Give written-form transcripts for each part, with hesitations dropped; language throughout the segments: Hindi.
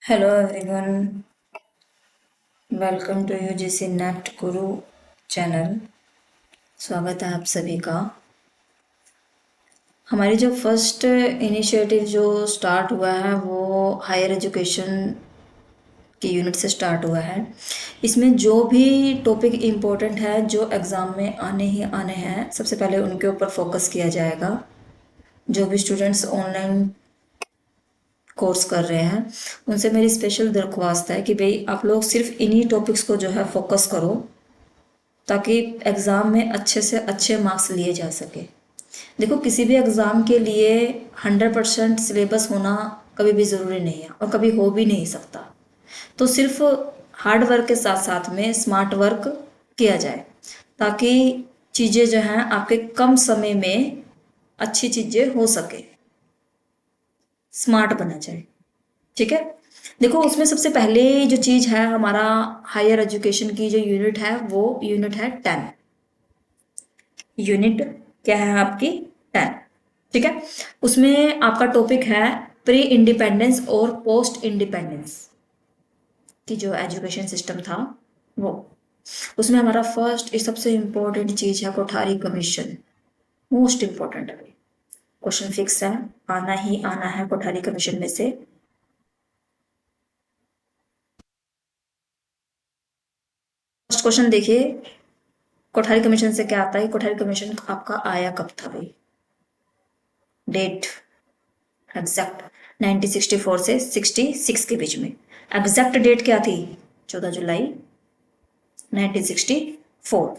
Hello everyone, welcome to UGC net Guru channel. स्वागत है आप सभी का। हमारी जो फर्स्ट इनिशिएटिव जो स्टार्ट हुआ है वो हायर एजुकेशन की यूनिट से स्टार्ट हुआ है। इसमें जो भी टॉपिक इम्पोर्टेंट है जो एग्ज़ाम में आने ही आने हैं सबसे पहले उनके ऊपर फोकस किया जाएगा। जो भी स्टूडेंट्स ऑनलाइन कोर्स कर रहे हैं उनसे मेरी स्पेशल दरख्वास्त है कि भाई आप लोग सिर्फ इन्हीं टॉपिक्स को जो है फोकस करो ताकि एग्ज़ाम में अच्छे से अच्छे मार्क्स लिए जा सके। देखो किसी भी एग्ज़ाम के लिए 100% सिलेबस होना कभी भी ज़रूरी नहीं है और कभी हो भी नहीं सकता। तो सिर्फ हार्ड वर्क के साथ साथ में स्मार्ट वर्क किया जाए ताकि चीज़ें जो हैं आपके कम समय में अच्छी चीज़ें हो सके, स्मार्ट बना जाए। ठीक है। देखो उसमें सबसे पहले जो चीज़ है हमारा हायर एजुकेशन की जो यूनिट है वो यूनिट है 10। यूनिट क्या है आपकी? 10। ठीक है। उसमें आपका टॉपिक है प्री इंडिपेंडेंस और पोस्ट इंडिपेंडेंस की जो एजुकेशन सिस्टम था वो। उसमें हमारा फर्स्ट सबसे इम्पोर्टेंट चीज है कोठारी कमीशन। मोस्ट इम्पोर्टेंट है। क्वेश्चन फिक्स है, आना ही आना है कोठारी कमीशन में से। फर्स्ट क्वेश्चन देखिए, कोठारी कमीशन से क्या आता है? कोठारी कमीशन आपका आया कब था भाई? डेट एग्जैक्ट 1964 से 66 के बीच में। एग्जैक्ट डेट क्या थी? 14 जुलाई 1964।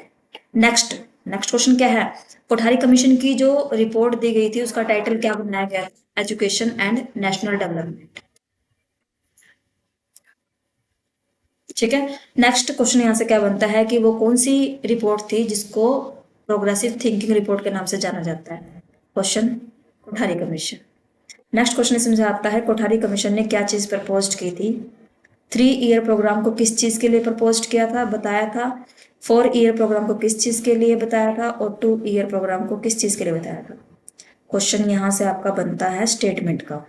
नेक्स्ट नेक्स्ट क्वेश्चन क्या है? कोठारी कमीशन की जो रिपोर्ट दी गई थी उसका टाइटल क्या बनाया गया? Education and national development. ठीक है। नेक्स्ट क्वेश्चन यहाँ से क्या बनता है कि वो कौन सी रिपोर्ट थी जिसको प्रोग्रेसिव थिंकिंग रिपोर्ट के नाम से जाना जाता है? Question, Kothari commission. Next question इसमें से आता है कोठारी कमीशन ने क्या चीज प्रपोज की थी? 3 ईयर प्रोग्राम को किस चीज के लिए प्रपोज किया था, बताया था? 4 ईयर प्रोग्राम को किस चीज के लिए बताया था? और 2 ईयर प्रोग्राम को किस चीज के लिए बताया था? क्वेश्चन यहाँ से आपका बनता है स्टेटमेंट का।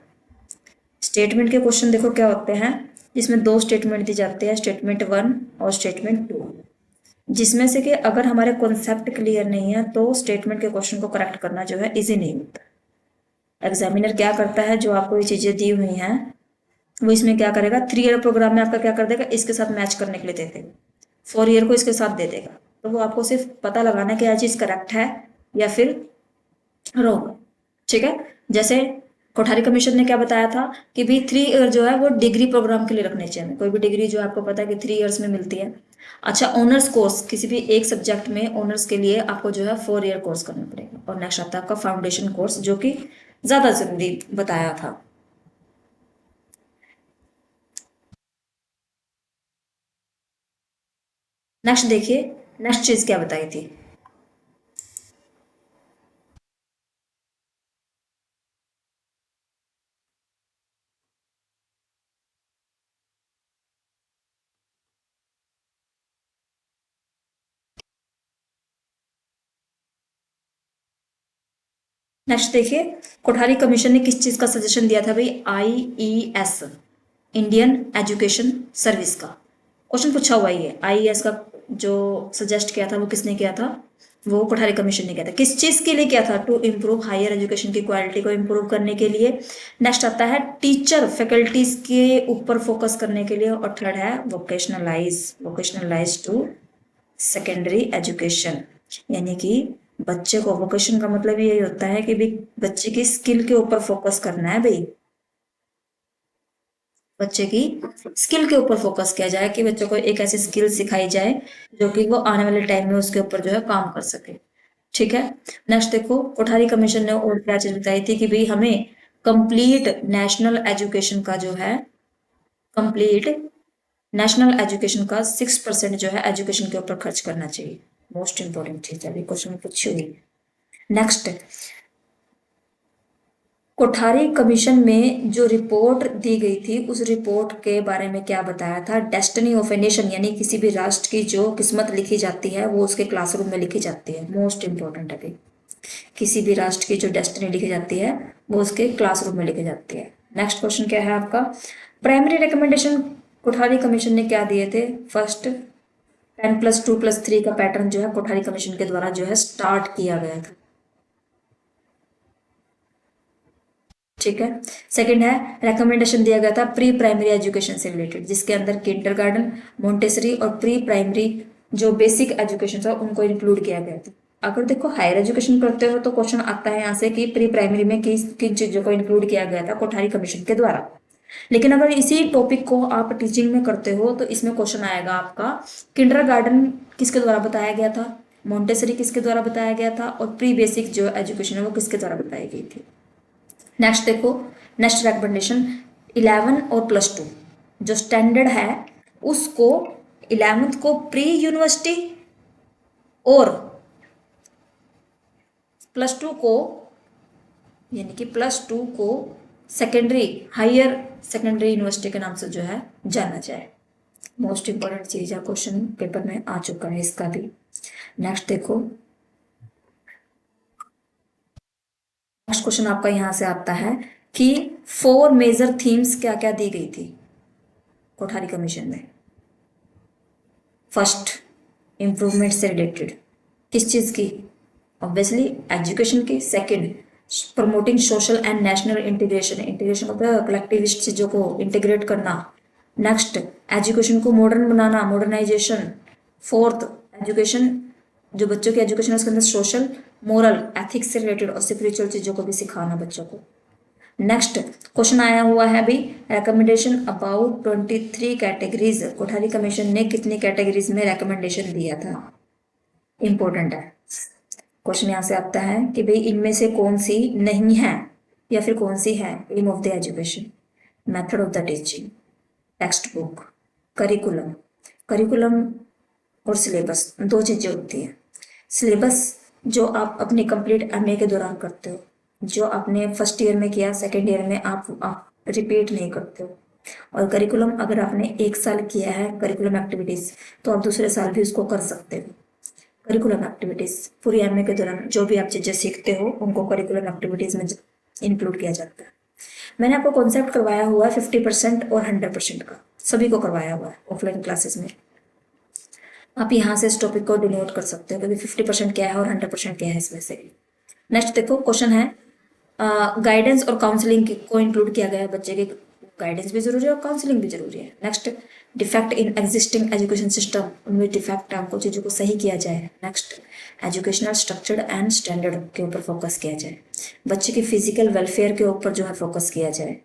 स्टेटमेंट के क्वेश्चन देखो क्या होते हैं, जिसमें दो स्टेटमेंट दी जाती है, स्टेटमेंट 1 और स्टेटमेंट 2। जिसमें से कि अगर हमारे कॉन्सेप्ट क्लियर नहीं है तो स्टेटमेंट के क्वेश्चन को करेक्ट करना जो है इजी नहीं होता। एग्जामिनर क्या करता है, जो आपको ये चीजें दी हुई हैं वो इसमें क्या करेगा, 3 ईयर प्रोग्राम में आपका क्या कर देगा, इसके साथ मैच करने के लिए दे देगा। 4 ईयर को इसके साथ दे देगा। तो वो आपको सिर्फ पता लगाना कि यह चीज करेक्ट है या फिर रॉन्ग। ठीक है। जैसे कोठारी कमीशन ने क्या बताया था कि भी 3 ईयर जो है वो डिग्री प्रोग्राम के लिए रखने चाहिए। कोई भी डिग्री जो आपको पता है कि 3 ईयर्स में मिलती है। अच्छा, ऑनर्स कोर्स किसी भी एक सब्जेक्ट में ऑनर्स के लिए आपको जो है 4 ईयर कोर्स करना पड़ेगा। और नेक्स्ट आता है आपका फाउंडेशन कोर्स जो कि ज्यादा जरूरी बताया था। नेक्स्ट देखिए, नेक्स्ट चीज क्या बताई थी? नेक्स्ट देखिए, कोठारी कमीशन ने किस चीज का सजेशन दिया था भाई? आईईएस, इंडियन एजुकेशन सर्विस का क्वेश्चन पूछा हुआ ही है। आईईएस का जो सजेस्ट किया था वो किसने किया था? वो कोठारी कमीशन ने किया था। किस चीज के लिए किया था? टू इम्प्रूव हायर एजुकेशन की क्वालिटी को इम्प्रूव करने के लिए। नेक्स्ट आता है टीचर फैकल्टीज के ऊपर फोकस करने के लिए। और थर्ड है वोकेशनलाइज टू सेकेंडरी एजुकेशन, यानी कि बच्चे को, वोकेशन का मतलब यही होता है कि भाई बच्चे की स्किल के ऊपर फोकस करना है भाई। बच्चे की स्किल के ऊपर फोकस किया जाए कि बच्चों को एक ऐसी स्किल सिखाई जाए जो कि वो आने वाले टाइम में उसके ऊपर जो है काम कर सके। ठीक है। नेक्स्ट देखो, कोठारी कमीशन ने और क्या चीज बताई थी कि भाई हमें कंप्लीट नेशनल एजुकेशन का जो है, कंप्लीट नेशनल एजुकेशन का 6% जो है एजुकेशन के ऊपर खर्च करना चाहिए। मोस्ट इंपॉर्टेंट चीज है, क्वेश्चन पूछी हुई। नेक्स्ट, कोठारी कमीशन में जो रिपोर्ट दी गई थी उस रिपोर्ट के बारे में क्या बताया था? डेस्टिनी ऑफ ए नेशन, यानी किसी भी राष्ट्र की जो किस्मत लिखी जाती है वो उसके क्लासरूम में लिखी जाती है। मोस्ट इंपॉर्टेंट है। किसी भी राष्ट्र की जो डेस्टिनी लिखी जाती है वो उसके क्लासरूम में लिखी जाती है। नेक्स्ट क्वेश्चन क्या है आपका? प्राइमरी रिकमेंडेशन कोठारी कमीशन ने क्या दिए थे? फर्स्ट 10+2+3 का पैटर्न जो है कोठारी कमीशन के द्वारा जो है स्टार्ट किया गया था। ठीक है। सेकंड है, रिकमेंडेशन दिया गया था प्री प्राइमरी एजुकेशन से रिलेटेड, जिसके अंदर किंडरगार्टन, मोंटेसरी और प्री प्राइमरी जो बेसिक एजुकेशन था उनको इंक्लूड किया गया था। अगर देखो हायर एजुकेशन करते हो तो क्वेश्चन आता है यहाँ से कि प्री प्राइमरी में किन चीजों को इंक्लूड किया गया था कोठारी कमीशन के द्वारा। लेकिन अगर इसी टॉपिक को आप टीचिंग में करते हो तो इसमें क्वेश्चन आएगा आपका किंडरगार्टन किसके द्वारा बताया गया था, मोंटेसरी किसके द्वारा बताया गया था, और प्री बेसिक जो एजुकेशन है वो किसके द्वारा बताई गई थी। नेक्स्ट देखो, नेक्स्ट रिकमेंडेशन 11 और +2 जो स्टैंडर्ड है उसको 11th को प्री यूनिवर्सिटी और +2 को यानी कि +2 को सेकेंडरी हायर सेकेंडरी यूनिवर्सिटी के नाम से जो है जाना जाए। मोस्ट इंपॉर्टेंट चीज है, क्वेश्चन पेपर में आ चुका है इसका भी। नेक्स्ट देखो, नेक्स्ट क्वेश्चन आपका यहां से आता है कि 4 मेजर थीम्स क्या क्या दी गई थी कोठारी कमीशन में। फर्स्ट, इंप्रूवमेंट से रिलेटेड, किस चीज की? ऑब्वियसली एजुकेशन की। Second, promoting social and national integration, integration मतलब कलेक्टिविस्ट चीजों को इंटीग्रेट करना। नेक्स्ट, एजुकेशन को मॉडर्न बनाना, मॉडर्नाइजेशन। फोर्थ, एजुकेशन जो बच्चों की एजुकेशन है उसके अंदर सोशल, मोरल, एथिक्स से रिलेटेड और स्पिरिचुअल चीजों को भी सिखाना बच्चों को। नेक्स्ट क्वेश्चन आया हुआ है अभी, recommendation about 23 categories, Kothari commission ने कितनी कैटेगरीज में रिकमेंडेशन दिया था? इंपॉर्टेंट है क्वेश्चन। यहाँ से आता है कि भाई इनमें से कौन सी नहीं है या फिर कौन सी है। Aim of the education, method of the teaching, text book, curriculum. Curriculum और सिलेबस दो चीजें होती हैं। सिलेबस जो आप अपनी कंप्लीट एमए के दौरान करते हो, जो आपने फर्स्ट ईयर में किया सेकेंड ईयर में आप रिपीट नहीं करते हो। और करिकुलम अगर आपने 1 साल किया है करिकुलम एक्टिविटीज तो आप दूसरे साल भी उसको कर सकते हो। करिकुलम एक्टिविटीज पूरी एमए के दौरान जो भी आप चीजें सीखते हो उनको करिकुलम एक्टिविटीज में इंक्लूड किया जाता है। मैंने आपको कॉन्सेप्ट करवाया हुआ है 50% और 100% का, सभी को करवाया हुआ है ऑफलाइन क्लासेस में। आप यहाँ से इस टॉपिक को डिनोट कर सकते हो क्योंकि 50% क्या है और 100% क्या है इसमें से। नेक्स्ट देखो क्वेश्चन है, गाइडेंस और काउंसलिंग को इंक्लूड किया गया है। बच्चे के गाइडेंस भी जरूरी है और काउंसलिंग भी जरूरी है। Next, defect in existing education system, उनमें डिफेक्ट है, उनको चीज़ों को सही किया जाए। Next, educational structure and standard के ऊपर फोकस किया जाए। बच्चे की फिजिकल वेलफेयर के ऊपर जो है फोकस किया जाए।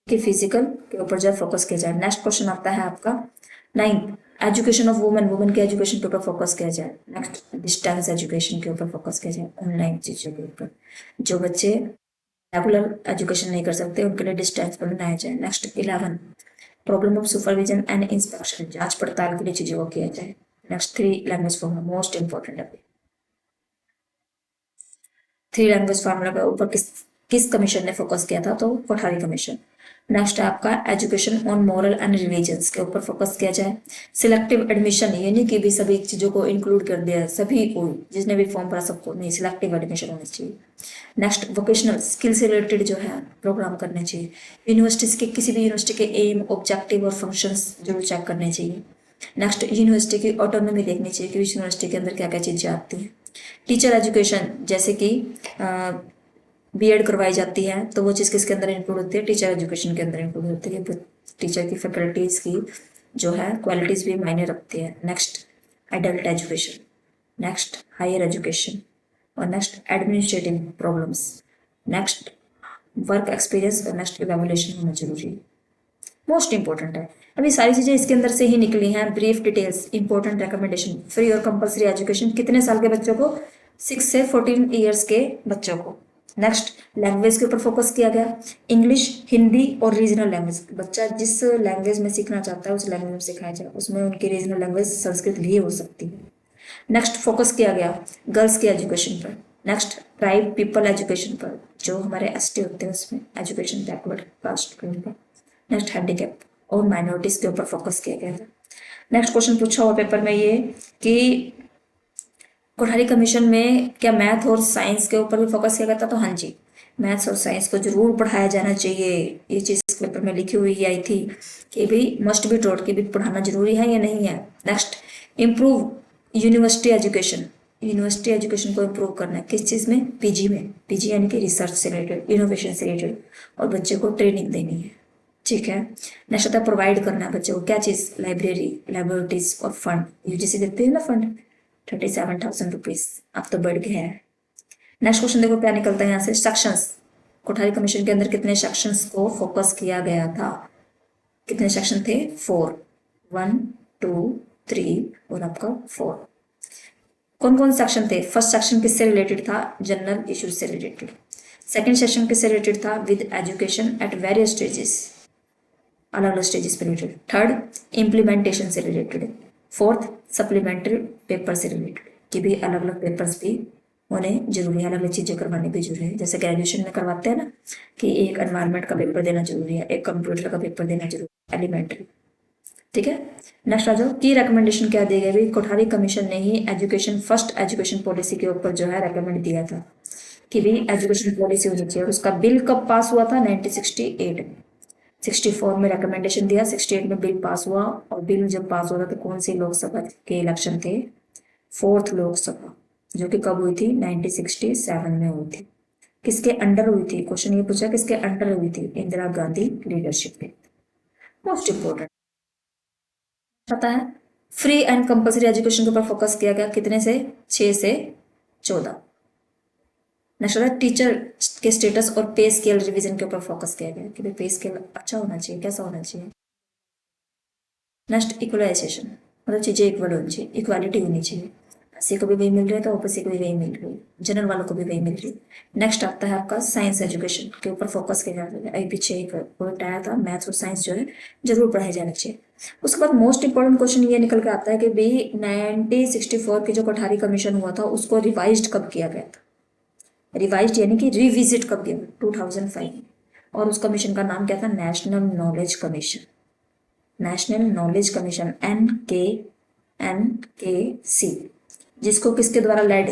कि फिजिकल के ऊपर जो फोकस किया जाए। नेक्स्ट क्वेश्चन आता है आपका 9, एजुकेशन ऑफ वुमेन, वुमेन के एजुकेशन के ऊपर फोकस किया जाए। नेक्स्ट, डिस्टेंस एजुकेशन के ऊपर फोकस किया जाए, ऑनलाइन चीजों के ऊपर। जो बच्चे रेगुलर एजुकेशन नहीं कर सकते उनके लिए डिस्टेंस पर बनाया जाए। Next 11, problem of supervision and inspection, जांच पड़ताल के लिए चीजों को किया जाए। Next 3 language formula, most important है। 3 लैंग्वेज फार्मूला के ऊपर किस किस कमीशन ने फोकस किया था? तो कोठारी कमीशन। नेक्स्ट है आपका education on moral and religions के ऊपर फोकस किया जाए। सिलेक्टिव एडमिशन यानी कि भी सभी चीजों को इंक्लूड कर दिया, सभी को जिसने भी फॉर्म भरा सबको नहीं, सिलेक्टिव एडमिशन होनी चाहिए। नेक्स्ट, वोकेशनल स्किल से रिलेटेड जो है प्रोग्राम करने चाहिए। यूनिवर्सिटीज के किसी भी यूनिवर्सिटी के एम, ऑब्जेक्टिव और फंक्शंस जरूर चेक करने चाहिए। नेक्स्ट, यूनिवर्सिटी की ऑटोनॉमी देखनी चाहिए कि यूनिवर्सिटी के अंदर क्या क्या चीजें आती हैं। टीचर एजुकेशन जैसे कि बीएड करवाई जाती है तो वो चीज़ किसके अंदर इंक्लूड होती है? टीचर एजुकेशन के अंदर इंक्लूड होती है। टीचर की फैकल्टीज की जो है क्वालिटीज भी मायने रखती है। Next, adult education. Next, higher education. और next, administrative problems. Next, work experience. और नेक्स्ट, इवेल्युएशन होना जरूरी है, मोस्ट इंपॉर्टेंट है। अभी सारी चीजें इसके अंदर से ही निकली हैं। Brief details, important recommendation, free और कंपलसरी एजुकेशन कितने साल के बच्चों को? 6 से 14 ईयर्स के बच्चों को। नेक्स्ट, लैंग्वेज के ऊपर फोकस किया गया, इंग्लिश, हिंदी और रीजनल लैंग्वेज। बच्चा जिस लैंग्वेज में सीखना चाहता है उस लैंग्वेज में सिखाया जाए, उसमें उनकी रीजनल लैंग्वेज संस्कृत भी हो सकती है। नेक्स्ट, फोकस किया गया गर्ल्स की एजुकेशन पर। नेक्स्ट, ट्राइब पीपल एजुकेशन पर, जो हमारे एसटी होते हैं उसमें एजुकेशन बैकवर्ड कास्ट के ऊपर। नेक्स्ट, हैंडीकैप और माइनॉरिटीज के ऊपर फोकस किया गया था। नेक्स्ट क्वेश्चन पूछा हुआ पेपर में ये कि कोठारी कमीशन में क्या मैथ और साइंस के ऊपर भी फोकस किया गया था? तो हाँ जी, मैथ्स और साइंस को जरूर पढ़ाया जाना चाहिए। ये चीज पेपर में लिखी हुई आई थी कि भी मस्ट बी टॉट कि भी पढ़ाना जरूरी है या नहीं है। Next, improve university education. University education को इम्प्रूव करना है किस चीज़ में? पीजी में। पीजी यानी कि रिसर्च से रिलेटेड, इनोवेशन से रिलेटेड, और बच्चे को ट्रेनिंग देनी है। ठीक है। नेक्स्ट आता है प्रोवाइड करना है बच्चे को क्या चीज़? लाइब्रेरी, लेबोरेटरीज और फंड। यूजीसी देते हैं ना फंड, 37,000 रुपीज, अब तो बढ़ गया है। नेक्स्ट क्वेश्चन देखो क्या निकलता है यहाँ से। सेक्शंस, कोठारी कमीशन के अंदर कितने सेक्शंस को फोकस किया गया था? कितने सेक्शन थे? 4, 1, 2, 3 और आपका 4। कौन कौन सेक्शन थे? फर्स्ट सेक्शन किससे रिलेटेड था? जनरल इश्यूज से रिलेटेड। सेकंड सेक्शन किससे रिलेटेड था? With education at various stages, अलग अलग स्टेजेस पे रिलेटेड। थर्ड, इम्प्लीमेंटेशन से रिलेटेड। फोर्थ, सप्लीमेंट्री पेपर से रिलेटेड, कि भी अलग अलग पेपर्स भी होने जरूरी है, अलग अलग चीज़ें करवानी भी जरूरी है। जैसे ग्रेजुएशन में करवाते हैं ना कि एक एनवायरनमेंट का पेपर देना जरूरी है, एक कंप्यूटर का पेपर देना जरूरी है, एलिमेंट्री। ठीक है। नेक्स्ट आ जाओ, की रिकमेंडेशन क्या दी गई? कोठारी कमीशन ने ही एजुकेशन फर्स्ट एजुकेशन पॉलिसी के ऊपर जो है रेकमेंड दिया था कि भी एजुकेशन पॉलिसी होनी चाहिए। और उसका बिल कब पास हुआ था? 1968 में। 64 में रिकमेंडेशन दिया, 68 में बिल पास हुआ। और बिल जब पास हुआ था तो कौन सी लोकसभा के इलेक्शन थे? फोर्थ लोकसभा, जो कि कब हुई थी? 1967 में हुई थी। किसके अंडर हुई थी? क्वेश्चन ये पूछा किसके अंडर हुई थी? इंदिरा गांधी लीडरशिप के। मोस्ट इंपोर्टेंट पता है। फ्री एंड कंपल्सरी एजुकेशन के ऊपर फोकस किया गया, कितने से? 6 से 14। नेक्स्ट है टीचर के स्टेटस और पे स्केल रिवीजन के ऊपर फोकस किया गया कि पे स्केल अच्छा होना चाहिए, कैसा होना चाहिए। नेक्स्ट, इक्वलाइजेशन, मतलब चीज़ें इक्वल होनी चाहिए, इक्वालिटी होनी चाहिए। एससी को भी वही मिल रहा है तो ओबीसी को भी वही मिल रही है, जनरल वालों को भी वही मिल रही है। नेक्स्ट आता है आपका साइंस एजुकेशन के ऊपर फोकस किया जाता है। अभी पीछे एक पॉइंट आया था, मैथ्स और साइंस जो है जरूर पढ़ाई जाना चाहिए। उसके बाद मोस्ट इंपॉर्टेंट क्वेश्चन ये निकल के आता है कि भाई 1964 की जो कोठारी कमीशन हुआ था उसको रिवाइज कब किया गया था? रिवाइज यानी कि रिविजिट कब किया? 2005 में। और उस कमीशन का नाम क्या था? National knowledge commission. National knowledge commission, NKNKC, जिसको किसके द्वारा लेड?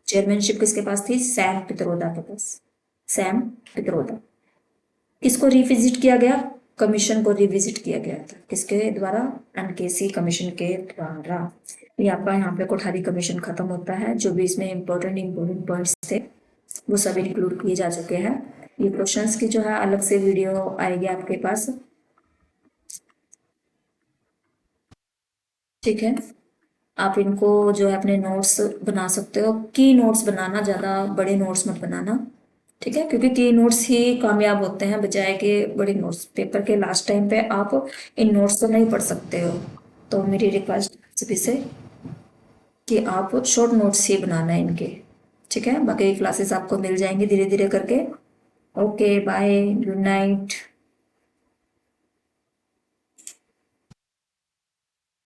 चेयरमैनशिप किसके पास थी? सैम पित्रोदा के पास। सैम पित्रोदा। किसको रिविजिट किया गया? कमीशन को रिविजिट किया गया था किसके द्वारा? NKC कमीशन के द्वारा। ये आपका यहाँ पे कोठारी कमीशन खत्म होता है। जो भी इसमें इंपॉर्टेंट पॉइंट्स थे वो सभी इंक्लूड किए जा चुके हैं। ये क्वेश्चंस की जो है अलग से वीडियो आएगी आपके पास। ठीक है। आप इनको जो है अपने नोट्स बना सकते हो। की नोट्स बनाना, ज़्यादा बड़े नोट्स मत बनाना। ठीक है, क्योंकि की नोट्स ही कामयाब होते हैं बजाय के बड़े नोट्स। पेपर के लास्ट टाइम पे आप इन नोट्स को नहीं पढ़ सकते हो। तो मेरी रिक्वेस्ट सभी से कि आप शॉर्ट नोट्स ही बनाना है इनके। ठीक है, बाकी क्लासेस आपको मिल जाएंगी धीरे धीरे करके। Okay, bye, good night.